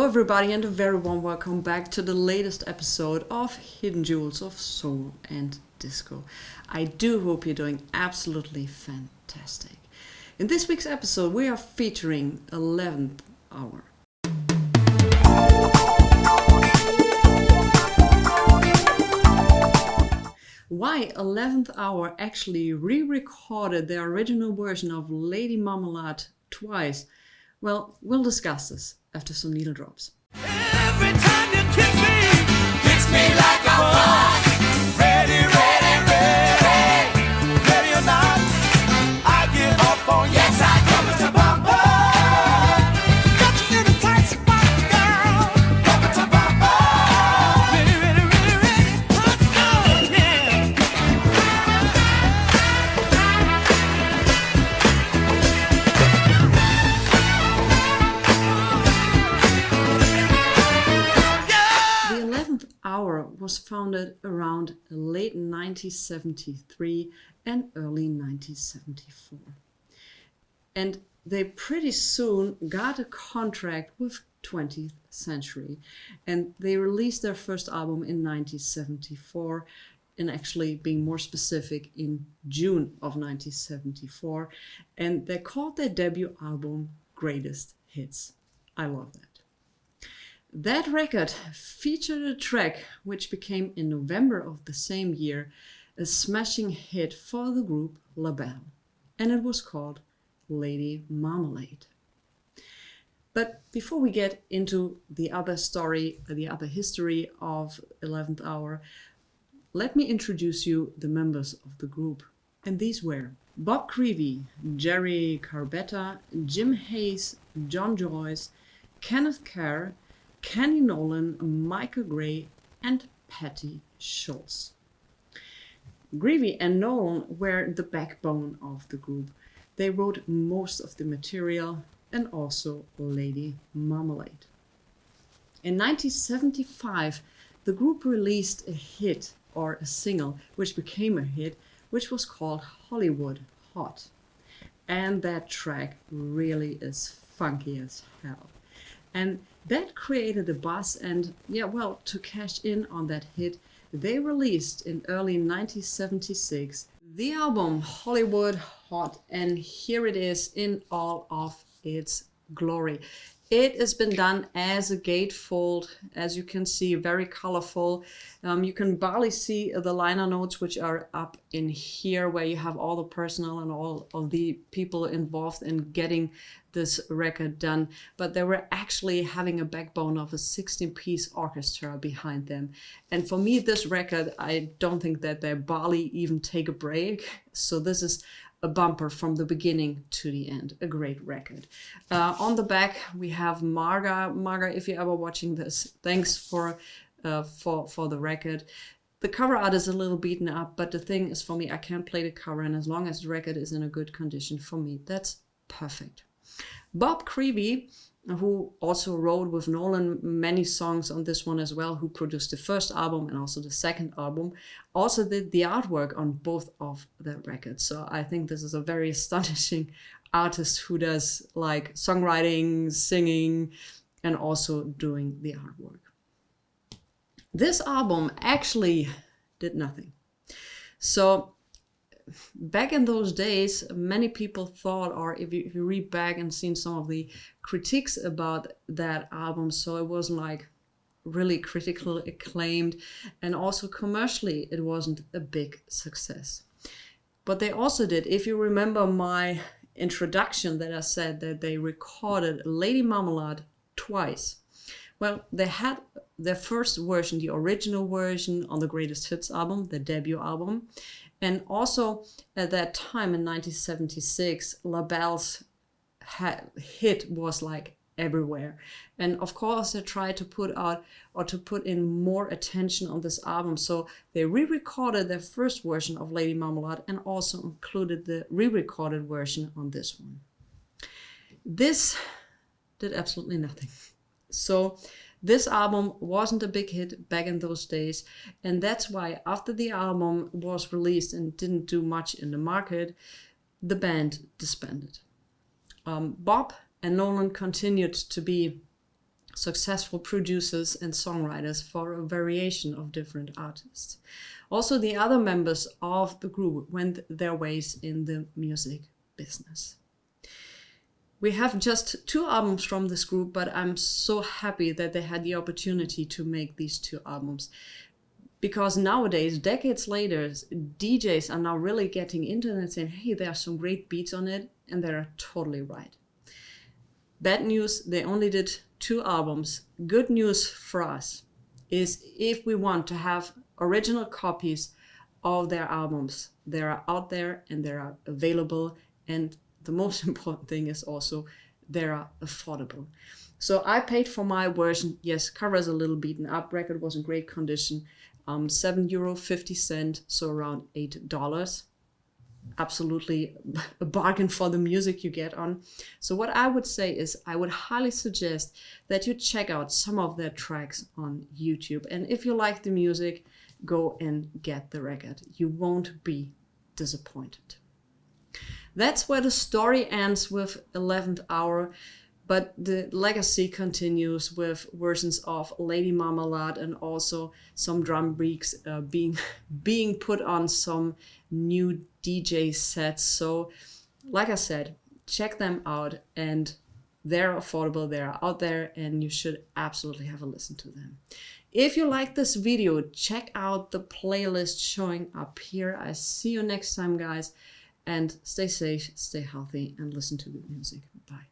Hello everybody and a very warm welcome back to the latest episode of Hidden Jewels of Soul and Disco. I do hope you're doing absolutely fantastic. In this week's episode we are featuring 11th Hour. Why 11th Hour actually re-recorded the original version of Lady Marmalade twice? Well, we'll discuss this after some needle drops. Every time you kiss me like a bug. Ready, ready, ready, ready or not, I get off on yes, I come as a bumper. Got you in a tight spot, girl. Come as a bumper. Ready, ready, ready, ready, let's go, yeah. The 11th Hour was founded around late 1973 and early 1974. And they pretty soon got a contract with 20th Century. And they released their first album in 1974, and actually being more specific, in June of 1974. And they called their debut album Greatest Hits. I love that. That record featured a track which became, in November of the same year, a smashing hit for the group LaBelle, and it was called Lady Marmalade. But before we get into the other story, the other history of 11th Hour, let me introduce you the members of the group. And these were Bob Creevy, Jerry Carbetta, Jim Hayes, John Joyce, Kenneth Kerr, Kenny Nolan, Michael Gray, and Patty Schultz. Greevy and Nolan were the backbone of the group. They wrote most of the material and also Lady Marmalade. In 1975, the group released a hit, or a single, which became a hit, which was called Hollywood Hot. And that track really is funky as hell. And that created a buzz, and to cash in on that hit, they released in early 1976 the album Hollywood Hot, and here it is in all of its glory. It has been done as a gatefold, as you can see, very colorful. You can barely see the liner notes, which are up in here, where you have all the personnel and all of the people involved in getting this record done. But they were actually having a backbone of a 16-piece orchestra behind them. And for me, this record, I don't think that they barely even take a break. So this is a bumper from the beginning to the end. A great record. On the back we have Marga. Marga, if you're ever watching this, thanks for the record. The cover art is a little beaten up, but the thing is, for me, I can't play the cover, and as long as the record is in a good condition, for me, that's perfect. Bob Creevy, who also wrote with Nolan many songs on this one as well, who produced the first album and also the second album, also did the artwork on both of the records. So I think this is a very astonishing artist who does like songwriting, singing, and also doing the artwork. This album actually did nothing. So back in those days, many people thought, or if you read back and seen some of the critiques about that album, so it was like really critically acclaimed, and also commercially it wasn't a big success. But they also did, if you remember my introduction that I said that they recorded Lady Marmalade twice. Well, they had their first version, the original version, on the Greatest Hits album, the debut album. And also at that time in 1976, LaBelle's hit was like everywhere. And of course they tried to put out, or to put in more attention on this album. So they re-recorded their first version of Lady Marmalade and also included the re-recorded version on this one. This did absolutely nothing. So this album wasn't a big hit back in those days, and that's why after the album was released and didn't do much in the market, the band disbanded. Bob and Nolan continued to be successful producers and songwriters for a variation of different artists. Also, the other members of the group went their ways in the music business. We have just 2 albums from this group, but I'm so happy that they had the opportunity to make these 2 albums. Because nowadays, decades later, DJs are now really getting into it and saying, hey, there are some great beats on it, and they're totally right. Bad news, they only did 2 albums. Good news for us is if we want to have original copies of their albums, they are out there and they are available, and the most important thing is also they are affordable. So I paid for my version. Yes, cover is a little beaten up, record was in great condition. €7.50, so around $8. Absolutely a bargain for the music you get on. So what I would say is I would highly suggest that you check out some of their tracks on YouTube. And if you like the music, go and get the record. You won't be disappointed. That's where the story ends with 11th Hour. But the legacy continues with versions of Lady Marmalade and also some drum breaks being put on some new DJ sets. So, like I said, check them out, and they're affordable, they're out there, and you should absolutely have a listen to them. If you like this video, check out the playlist showing up here. I see you next time, guys, and stay safe, stay healthy, and listen to good music. Bye.